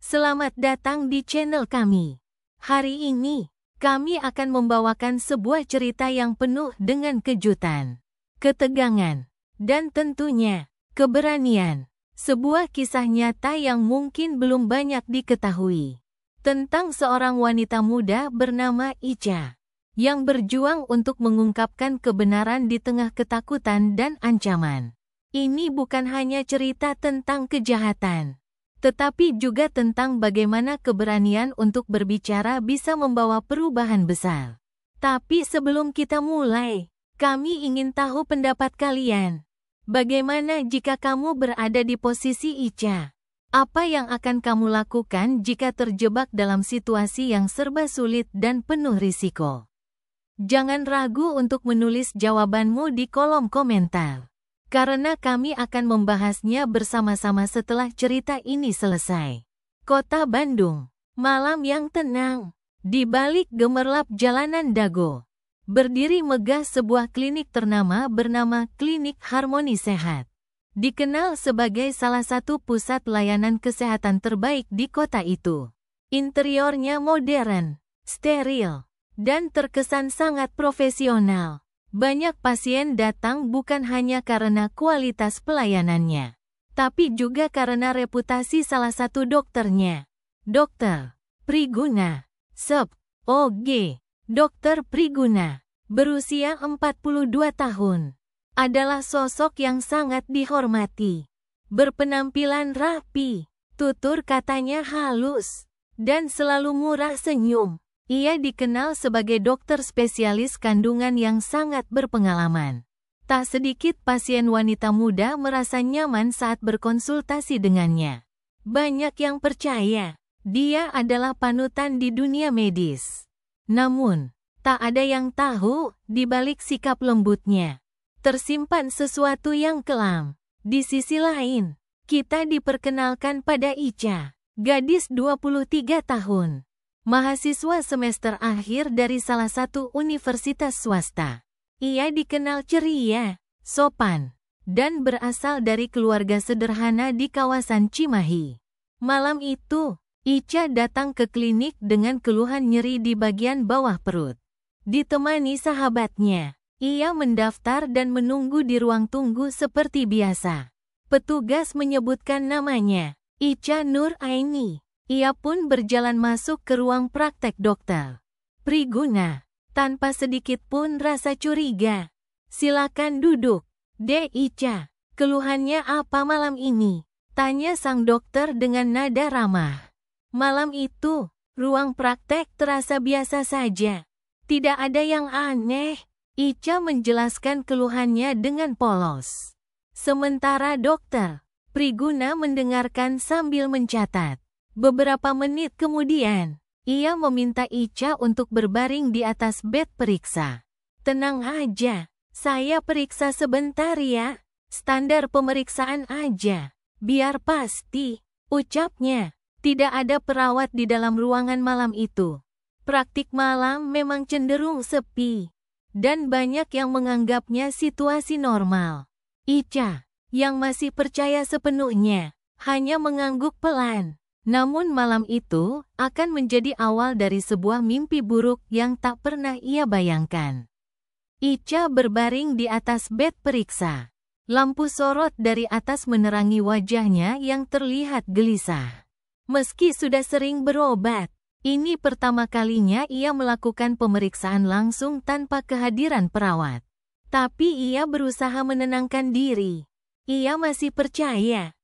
Selamat datang di channel kami. Hari ini, kami akan membawakan sebuah cerita yang penuh dengan kejutan, ketegangan, dan tentunya, keberanian. Sebuah kisah nyata yang mungkin belum banyak diketahui. Tentang seorang wanita muda bernama Ica, yang berjuang untuk mengungkapkan kebenaran di tengah ketakutan dan ancaman. Ini bukan hanya cerita tentang kejahatan, tetapi juga tentang bagaimana keberanian untuk berbicara bisa membawa perubahan besar. Tapi sebelum kita mulai, kami ingin tahu pendapat kalian. Bagaimana jika kamu berada di posisi Ica? Apa yang akan kamu lakukan jika terjebak dalam situasi yang serba sulit dan penuh risiko? Jangan ragu untuk menulis jawabanmu di kolom komentar, karena kami akan membahasnya bersama-sama setelah cerita ini selesai. Kota Bandung, malam yang tenang. Di balik gemerlap jalanan Dago, berdiri megah sebuah klinik ternama bernama Klinik Harmoni Sehat. Dikenal sebagai salah satu pusat layanan kesehatan terbaik di kota itu. Interiornya modern, steril, dan terkesan sangat profesional. Banyak pasien datang bukan hanya karena kualitas pelayanannya, tapi juga karena reputasi salah satu dokternya. Dr. Priguna, Sep. OG. Dr. Priguna, berusia 42 tahun. Adalah sosok yang sangat dihormati. Berpenampilan rapi, tutur katanya halus, dan selalu murah senyum. Ia dikenal sebagai dokter spesialis kandungan yang sangat berpengalaman. Tak sedikit pasien wanita muda merasa nyaman saat berkonsultasi dengannya. Banyak yang percaya, dia adalah panutan di dunia medis. Namun, tak ada yang tahu, di balik sikap lembutnya tersimpan sesuatu yang kelam. Di sisi lain, kita diperkenalkan pada Ica, gadis 23 tahun. Mahasiswa semester akhir dari salah satu universitas swasta. Ia dikenal ceria, sopan, dan berasal dari keluarga sederhana di kawasan Cimahi. Malam itu, Ica datang ke klinik dengan keluhan nyeri di bagian bawah perut. Ditemani sahabatnya, ia mendaftar dan menunggu di ruang tunggu seperti biasa. Petugas menyebutkan namanya, Ica Nur Aini. Ia pun berjalan masuk ke ruang praktek dokter Priguna, tanpa sedikit pun rasa curiga. Silakan duduk, Dek Ica. Keluhannya apa malam ini? Tanya sang dokter dengan nada ramah. Malam itu, ruang praktek terasa biasa saja. Tidak ada yang aneh. Ica menjelaskan keluhannya dengan polos. Sementara dokter Priguna mendengarkan sambil mencatat. Beberapa menit kemudian, ia meminta Ica untuk berbaring di atas bed periksa. Tenang aja, saya periksa sebentar ya. Standar pemeriksaan aja, biar pasti, ucapnya. Tidak ada perawat di dalam ruangan malam itu. Praktik malam memang cenderung sepi, dan banyak yang menganggapnya situasi normal. Ica, yang masih percaya sepenuhnya, hanya mengangguk pelan. Namun malam itu akan menjadi awal dari sebuah mimpi buruk yang tak pernah ia bayangkan. Ica berbaring di atas bed periksa. Lampu sorot dari atas menerangi wajahnya yang terlihat gelisah. Meski sudah sering berobat, ini pertama kalinya ia melakukan pemeriksaan langsung tanpa kehadiran perawat. Tapi ia berusaha menenangkan diri. Ia masih percaya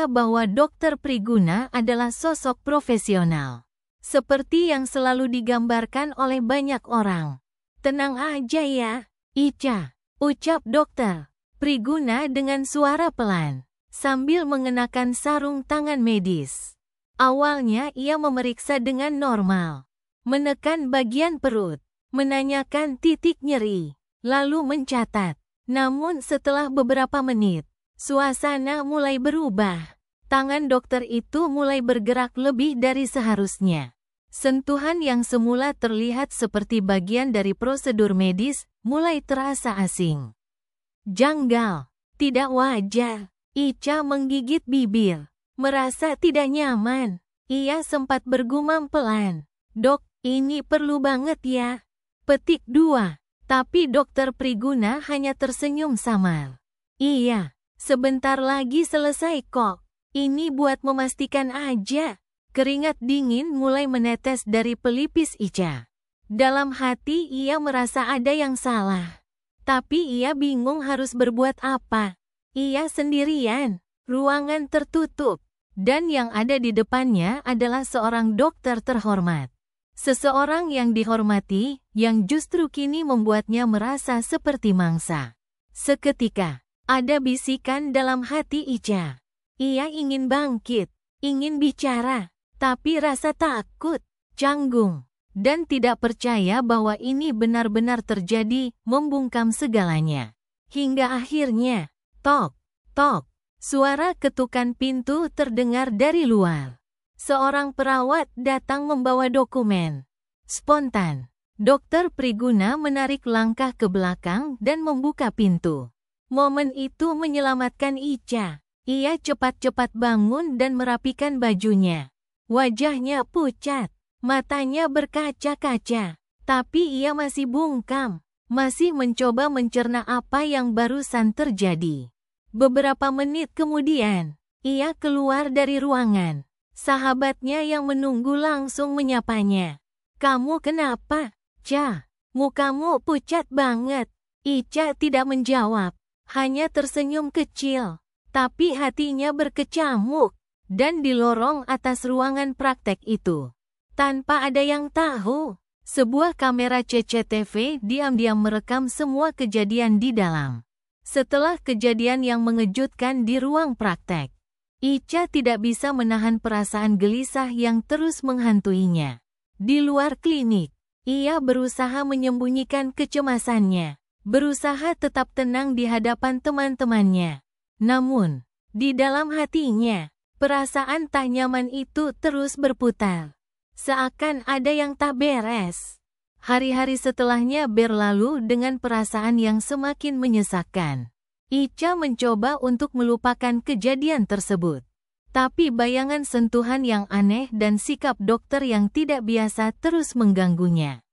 bahwa Dokter Priguna adalah sosok profesional. Seperti yang selalu digambarkan oleh banyak orang. Tenang aja ya, Ica, ucap Dokter Priguna dengan suara pelan, sambil mengenakan sarung tangan medis. Awalnya ia memeriksa dengan normal, menekan bagian perut, menanyakan titik nyeri, lalu mencatat. Namun setelah beberapa menit, suasana mulai berubah. Tangan dokter itu mulai bergerak lebih dari seharusnya. Sentuhan yang semula terlihat seperti bagian dari prosedur medis, mulai terasa asing. Janggal, tidak wajar. Ica menggigit bibir, merasa tidak nyaman. Ia sempat bergumam pelan. Dok, ini perlu banget ya. Petik 2. Tapi Dokter Priguna hanya tersenyum samar. Iya, sebentar lagi selesai kok. Ini buat memastikan aja. Keringat dingin mulai menetes dari pelipis Ica. Dalam hati ia merasa ada yang salah. Tapi ia bingung harus berbuat apa. Ia sendirian, ruangan tertutup, dan yang ada di depannya adalah seorang dokter terhormat. Seseorang yang dihormati, yang justru kini membuatnya merasa seperti mangsa. Seketika, ada bisikan dalam hati Ica. Ia ingin bangkit, ingin bicara, tapi rasa takut, canggung, dan tidak percaya bahwa ini benar-benar terjadi, membungkam segalanya. Hingga akhirnya, tok, tok, suara ketukan pintu terdengar dari luar. Seorang perawat datang membawa dokumen. Spontan, Dokter Priguna menarik langkah ke belakang dan membuka pintu. Momen itu menyelamatkan Ica. Ia cepat-cepat bangun dan merapikan bajunya. Wajahnya pucat, matanya berkaca-kaca. Tapi ia masih bungkam, masih mencoba mencerna apa yang barusan terjadi. Beberapa menit kemudian, ia keluar dari ruangan. Sahabatnya yang menunggu langsung menyapanya. Kamu kenapa, Ca? Mukamu pucat banget. Ica tidak menjawab, hanya tersenyum kecil. Tapi hatinya berkecamuk. Dan di lorong atas ruangan praktek itu, tanpa ada yang tahu, sebuah kamera CCTV diam-diam merekam semua kejadian di dalam. Setelah kejadian yang mengejutkan di ruang praktek, Ica tidak bisa menahan perasaan gelisah yang terus menghantuinya. Di luar klinik, ia berusaha menyembunyikan kecemasannya, berusaha tetap tenang di hadapan teman-temannya. Namun, di dalam hatinya, perasaan tak nyaman itu terus berputar. Seakan ada yang tak beres. Hari-hari setelahnya berlalu dengan perasaan yang semakin menyesakkan. Ica mencoba untuk melupakan kejadian tersebut. Tapi bayangan sentuhan yang aneh dan sikap dokter yang tidak biasa terus mengganggunya.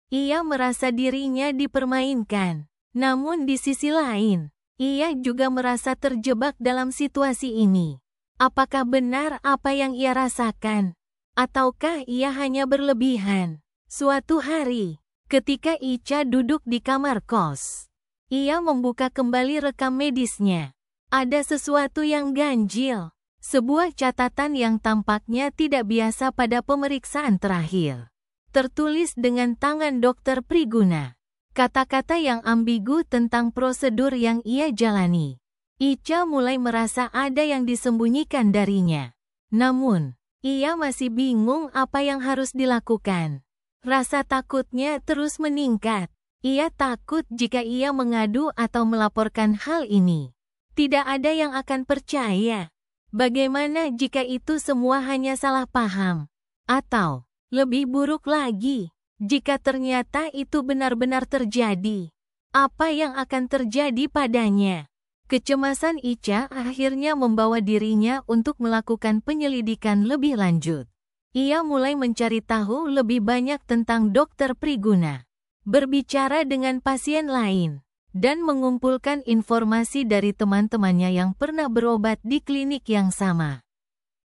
Ia merasa dirinya dipermainkan. Namun di sisi lain, ia juga merasa terjebak dalam situasi ini. Apakah benar apa yang ia rasakan? Ataukah ia hanya berlebihan? Suatu hari, ketika Ica duduk di kamar kos, ia membuka kembali rekam medisnya. Ada sesuatu yang ganjil. Sebuah catatan yang tampaknya tidak biasa pada pemeriksaan terakhir. Tertulis dengan tangan Dokter Priguna. Kata-kata yang ambigu tentang prosedur yang ia jalani. Ica mulai merasa ada yang disembunyikan darinya. Namun, ia masih bingung apa yang harus dilakukan. Rasa takutnya terus meningkat. Ia takut jika ia mengadu atau melaporkan hal ini, tidak ada yang akan percaya. Bagaimana jika itu semua hanya salah paham? Atau, lebih buruk lagi, jika ternyata itu benar-benar terjadi? Apa yang akan terjadi padanya? Kecemasan Ica akhirnya membawa dirinya untuk melakukan penyelidikan lebih lanjut. Ia mulai mencari tahu lebih banyak tentang Dokter Priguna, berbicara dengan pasien lain, dan mengumpulkan informasi dari teman-temannya yang pernah berobat di klinik yang sama.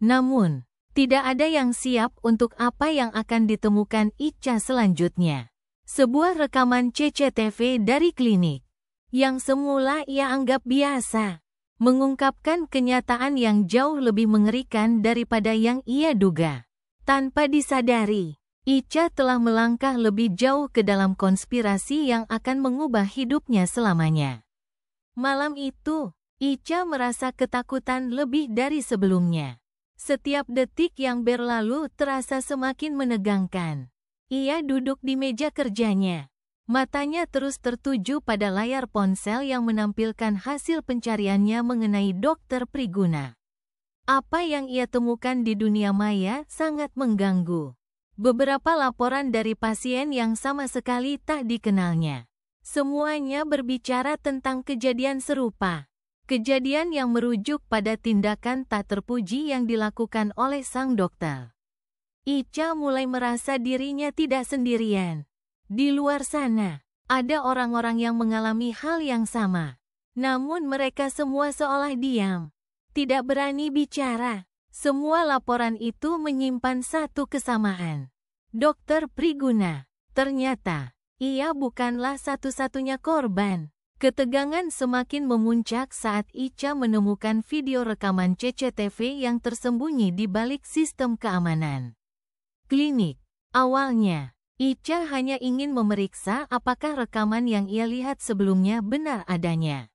Namun, tidak ada yang siap untuk apa yang akan ditemukan Ica selanjutnya. Sebuah rekaman CCTV dari klinik, yang semula ia anggap biasa, mengungkapkan kenyataan yang jauh lebih mengerikan daripada yang ia duga. Tanpa disadari, Ica telah melangkah lebih jauh ke dalam konspirasi yang akan mengubah hidupnya selamanya. Malam itu, Ica merasa ketakutan lebih dari sebelumnya. Setiap detik yang berlalu terasa semakin menegangkan. Ia duduk di meja kerjanya. Matanya terus tertuju pada layar ponsel yang menampilkan hasil pencariannya mengenai Dokter Priguna. Apa yang ia temukan di dunia maya sangat mengganggu. Beberapa laporan dari pasien yang sama sekali tak dikenalnya. Semuanya berbicara tentang kejadian serupa. Kejadian yang merujuk pada tindakan tak terpuji yang dilakukan oleh sang dokter. Icha mulai merasa dirinya tidak sendirian. Di luar sana, ada orang-orang yang mengalami hal yang sama. Namun mereka semua seolah diam, tidak berani bicara. Semua laporan itu menyimpan satu kesamaan. Dokter Priguna, ternyata, ia bukanlah satu-satunya korban. Ketegangan semakin memuncak saat Icha menemukan video rekaman CCTV yang tersembunyi di balik sistem keamanan klinik. Awalnya, Icha hanya ingin memeriksa apakah rekaman yang ia lihat sebelumnya benar adanya.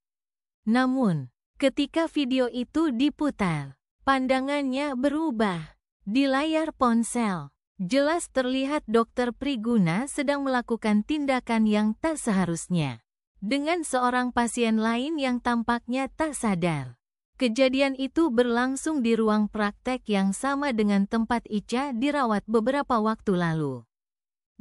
Namun, ketika video itu diputar, pandangannya berubah. Di layar ponsel, jelas terlihat Dokter Priguna sedang melakukan tindakan yang tak seharusnya dengan seorang pasien lain yang tampaknya tak sadar. Kejadian itu berlangsung di ruang praktek yang sama dengan tempat Icha dirawat beberapa waktu lalu.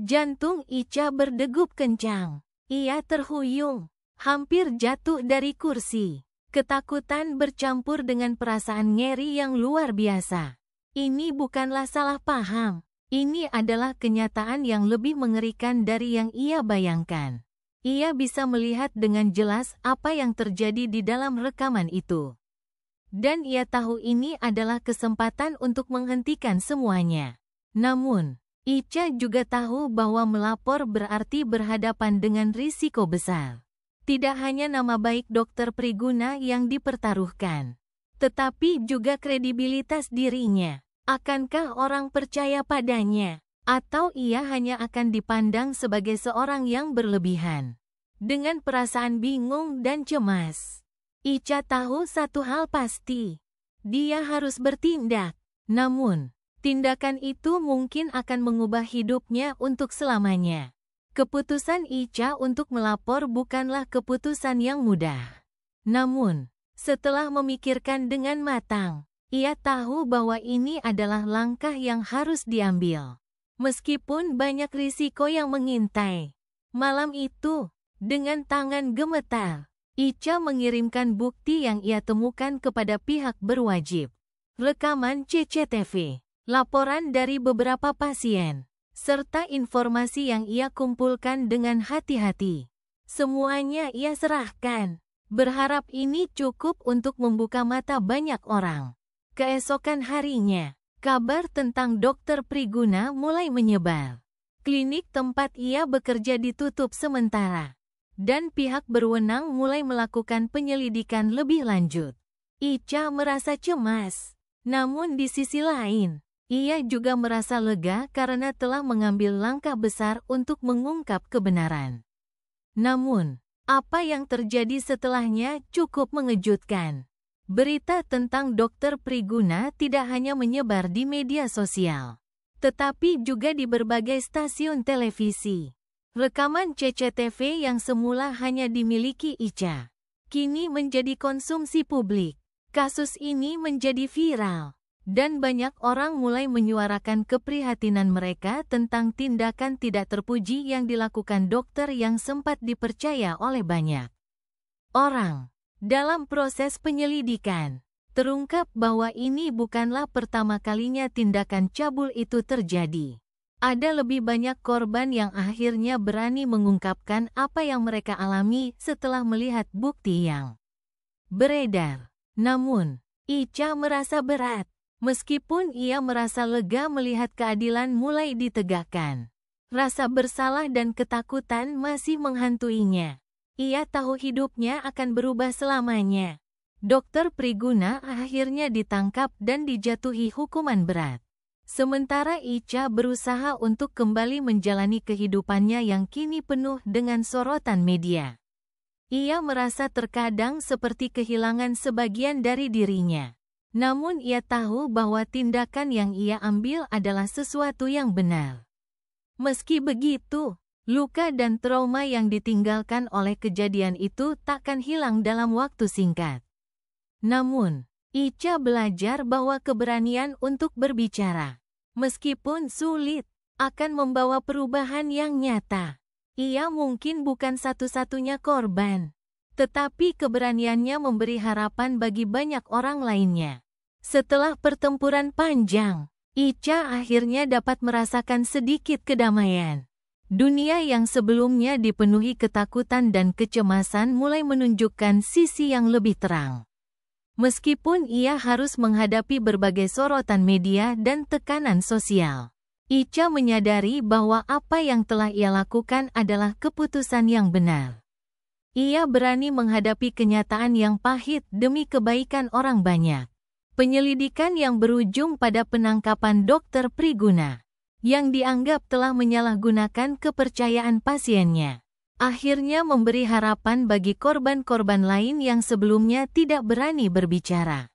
Jantung Icha berdegup kencang. Ia terhuyung, hampir jatuh dari kursi. Ketakutan bercampur dengan perasaan ngeri yang luar biasa. Ini bukanlah salah paham. Ini adalah kenyataan yang lebih mengerikan dari yang ia bayangkan. Ia bisa melihat dengan jelas apa yang terjadi di dalam rekaman itu. Dan ia tahu ini adalah kesempatan untuk menghentikan semuanya. Namun, Icha juga tahu bahwa melapor berarti berhadapan dengan risiko besar. Tidak hanya nama baik Dokter Priguna yang dipertaruhkan, tetapi juga kredibilitas dirinya. Akankah orang percaya padanya? Atau ia hanya akan dipandang sebagai seorang yang berlebihan? Dengan perasaan bingung dan cemas, Icha tahu satu hal pasti. Dia harus bertindak. Namun, tindakan itu mungkin akan mengubah hidupnya untuk selamanya. Keputusan Icha untuk melapor bukanlah keputusan yang mudah. Namun, setelah memikirkan dengan matang, ia tahu bahwa ini adalah langkah yang harus diambil. Meskipun banyak risiko yang mengintai. Malam itu, dengan tangan gemetar, Icha mengirimkan bukti yang ia temukan kepada pihak berwajib. Rekaman CCTV, laporan dari beberapa pasien, serta informasi yang ia kumpulkan dengan hati-hati. Semuanya ia serahkan, berharap ini cukup untuk membuka mata banyak orang. Keesokan harinya, kabar tentang Dokter Priguna mulai menyebar. Klinik tempat ia bekerja ditutup sementara, dan pihak berwenang mulai melakukan penyelidikan lebih lanjut. Icha merasa cemas, namun di sisi lain, ia juga merasa lega karena telah mengambil langkah besar untuk mengungkap kebenaran. Namun, apa yang terjadi setelahnya cukup mengejutkan. Berita tentang Dokter Priguna tidak hanya menyebar di media sosial, tetapi juga di berbagai stasiun televisi. Rekaman CCTV yang semula hanya dimiliki Icha, kini menjadi konsumsi publik. Kasus ini menjadi viral, dan banyak orang mulai menyuarakan keprihatinan mereka tentang tindakan tidak terpuji yang dilakukan dokter yang sempat dipercaya oleh banyak orang. Dalam proses penyelidikan, terungkap bahwa ini bukanlah pertama kalinya tindakan cabul itu terjadi. Ada lebih banyak korban yang akhirnya berani mengungkapkan apa yang mereka alami setelah melihat bukti yang beredar. Namun, Icha merasa berat. Meskipun ia merasa lega melihat keadilan mulai ditegakkan, rasa bersalah dan ketakutan masih menghantuinya. Ia tahu hidupnya akan berubah selamanya. Dokter Priguna akhirnya ditangkap dan dijatuhi hukuman berat. Sementara Icha berusaha untuk kembali menjalani kehidupannya yang kini penuh dengan sorotan media. Ia merasa terkadang seperti kehilangan sebagian dari dirinya. Namun ia tahu bahwa tindakan yang ia ambil adalah sesuatu yang benar. Meski begitu, luka dan trauma yang ditinggalkan oleh kejadian itu takkan hilang dalam waktu singkat. Namun, Icha belajar bahwa keberanian untuk berbicara, meskipun sulit, akan membawa perubahan yang nyata. Ia mungkin bukan satu-satunya korban, tetapi keberaniannya memberi harapan bagi banyak orang lainnya. Setelah pertempuran panjang, Icha akhirnya dapat merasakan sedikit kedamaian. Dunia yang sebelumnya dipenuhi ketakutan dan kecemasan mulai menunjukkan sisi yang lebih terang. Meskipun ia harus menghadapi berbagai sorotan media dan tekanan sosial, Icha menyadari bahwa apa yang telah ia lakukan adalah keputusan yang benar. Ia berani menghadapi kenyataan yang pahit demi kebaikan orang banyak. Penyelidikan yang berujung pada penangkapan Dr. Priguna, yang dianggap telah menyalahgunakan kepercayaan pasiennya, akhirnya memberi harapan bagi korban-korban lain yang sebelumnya tidak berani berbicara.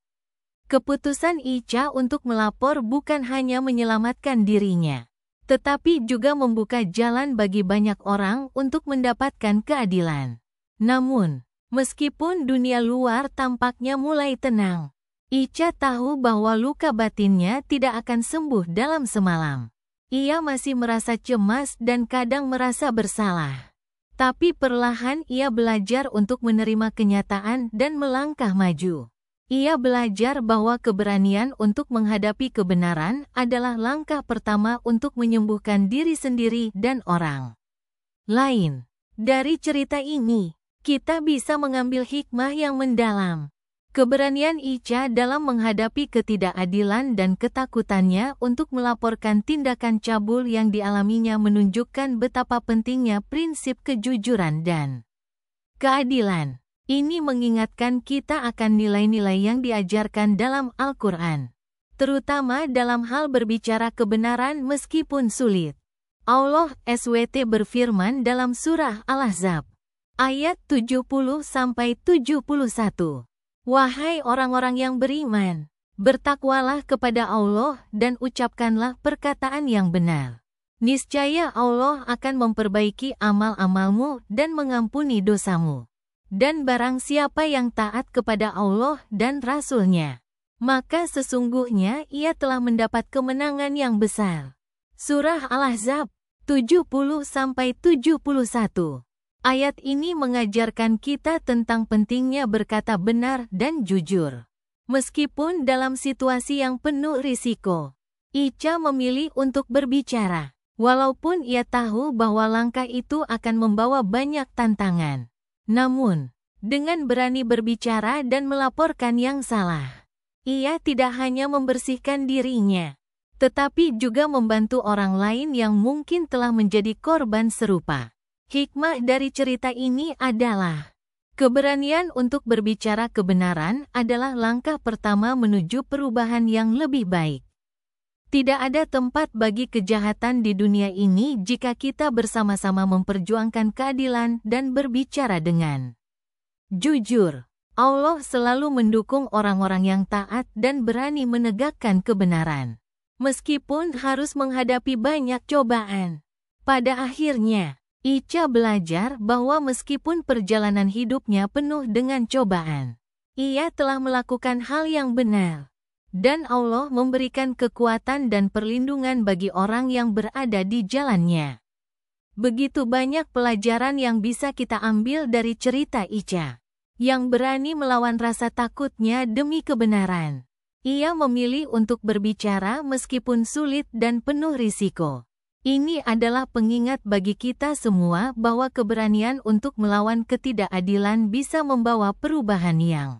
Keputusan Icha untuk melapor bukan hanya menyelamatkan dirinya, tetapi juga membuka jalan bagi banyak orang untuk mendapatkan keadilan. Namun, meskipun dunia luar tampaknya mulai tenang, Icha tahu bahwa luka batinnya tidak akan sembuh dalam semalam. Ia masih merasa cemas dan kadang merasa bersalah. Tapi perlahan ia belajar untuk menerima kenyataan dan melangkah maju. Ia belajar bahwa keberanian untuk menghadapi kebenaran adalah langkah pertama untuk menyembuhkan diri sendiri dan orang lain. Dari cerita ini, kita bisa mengambil hikmah yang mendalam. Keberanian Icha dalam menghadapi ketidakadilan dan ketakutannya untuk melaporkan tindakan cabul yang dialaminya menunjukkan betapa pentingnya prinsip kejujuran dan keadilan. Ini mengingatkan kita akan nilai-nilai yang diajarkan dalam Al-Quran, terutama dalam hal berbicara kebenaran meskipun sulit. Allah SWT berfirman dalam surah Al-Ahzab, ayat 70-71. Wahai orang-orang yang beriman, bertakwalah kepada Allah dan ucapkanlah perkataan yang benar. Niscaya Allah akan memperbaiki amal-amalmu dan mengampuni dosamu. Dan barang siapa yang taat kepada Allah dan Rasul-Nya, maka sesungguhnya ia telah mendapat kemenangan yang besar. Surah Al-Ahzab 70-71. Ayat ini mengajarkan kita tentang pentingnya berkata benar dan jujur. Meskipun dalam situasi yang penuh risiko, Icha memilih untuk berbicara, walaupun ia tahu bahwa langkah itu akan membawa banyak tantangan. Namun, dengan berani berbicara dan melaporkan yang salah, ia tidak hanya membersihkan dirinya, tetapi juga membantu orang lain yang mungkin telah menjadi korban serupa. Hikmah dari cerita ini adalah, keberanian untuk berbicara kebenaran adalah langkah pertama menuju perubahan yang lebih baik. Tidak ada tempat bagi kejahatan di dunia ini jika kita bersama-sama memperjuangkan keadilan dan berbicara dengan jujur. Allah selalu mendukung orang-orang yang taat dan berani menegakkan kebenaran, meskipun harus menghadapi banyak cobaan. Pada akhirnya, Icha belajar bahwa meskipun perjalanan hidupnya penuh dengan cobaan, ia telah melakukan hal yang benar. Dan Allah memberikan kekuatan dan perlindungan bagi orang yang berada di jalannya. Begitu banyak pelajaran yang bisa kita ambil dari cerita Icha, yang berani melawan rasa takutnya demi kebenaran. Ia memilih untuk berbicara meskipun sulit dan penuh risiko. Ini adalah pengingat bagi kita semua bahwa keberanian untuk melawan ketidakadilan bisa membawa perubahan yang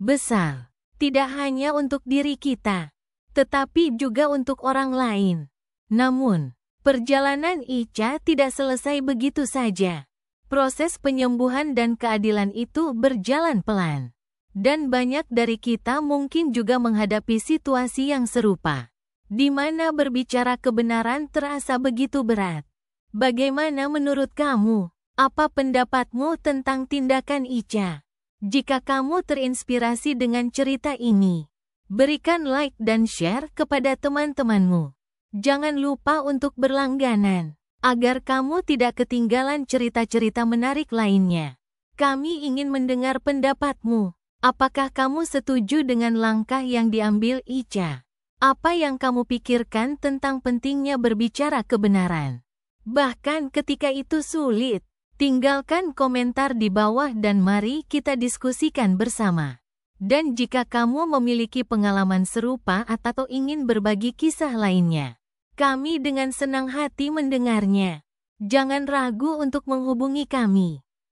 besar. Tidak hanya untuk diri kita, tetapi juga untuk orang lain. Namun, perjalanan Icha tidak selesai begitu saja. Proses penyembuhan dan keadilan itu berjalan pelan. Dan banyak dari kita mungkin juga menghadapi situasi yang serupa, di mana berbicara kebenaran terasa begitu berat. Bagaimana menurut kamu? Apa pendapatmu tentang tindakan Icha? Jika kamu terinspirasi dengan cerita ini, berikan like dan share kepada teman-temanmu. Jangan lupa untuk berlangganan, agar kamu tidak ketinggalan cerita-cerita menarik lainnya. Kami ingin mendengar pendapatmu. Apakah kamu setuju dengan langkah yang diambil Icha? Apa yang kamu pikirkan tentang pentingnya berbicara kebenaran? Bahkan ketika itu sulit, Tinggalkan komentar di bawah dan mari kita diskusikan bersama. Dan jika kamu memiliki pengalaman serupa atau ingin berbagi kisah lainnya, kami dengan senang hati mendengarnya. Jangan ragu untuk menghubungi kami.